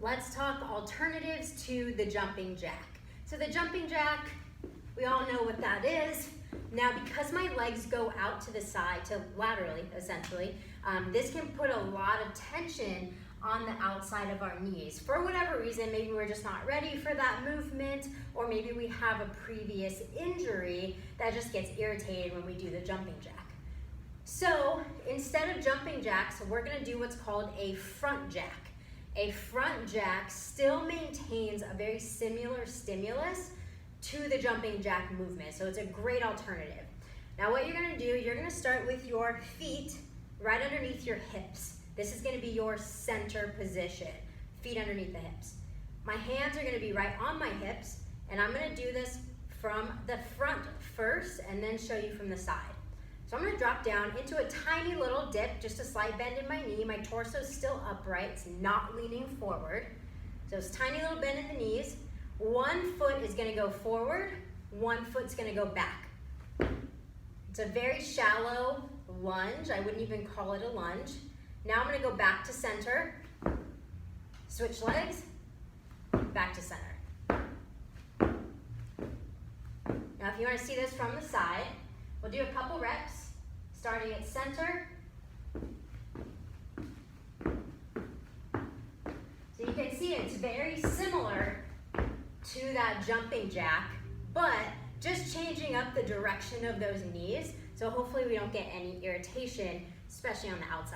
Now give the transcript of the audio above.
let's talk alternatives to the jumping jack. So the jumping jack, we all know what that is. Now, because my legs go out to the side, to laterally, essentially, this can put a lot of tension on the outside of our knees. For whatever reason, maybe we're just not ready for that movement, or maybe we have a previous injury that just gets irritated when we do the jumping jack. So instead of jumping jacks, we're gonna do what's called a front jack. A front jack still maintains a very similar stimulus to the jumping jack movement, so it's a great alternative. Now what you're gonna do, you're gonna start with your feet right underneath your hips. This is gonna be your center position, feet underneath the hips. My hands are gonna be right on my hips, and I'm gonna do this from the front first and then show you from the side. So I'm gonna drop down into a tiny little dip, just a slight bend in my knee. My torso is still upright, it's not leaning forward. So it's a tiny little bend in the knees. One foot is gonna go forward, one foot's gonna go back. It's a very shallow lunge. I wouldn't even call it a lunge. Now I'm gonna go back to center, switch legs, back to center. Now if you wanna see this from the side, we'll do a couple reps, starting at center. So you can see it's very similar to that jumping jack, but just changing up the direction of those knees, so hopefully we don't get any irritation, especially on the outside.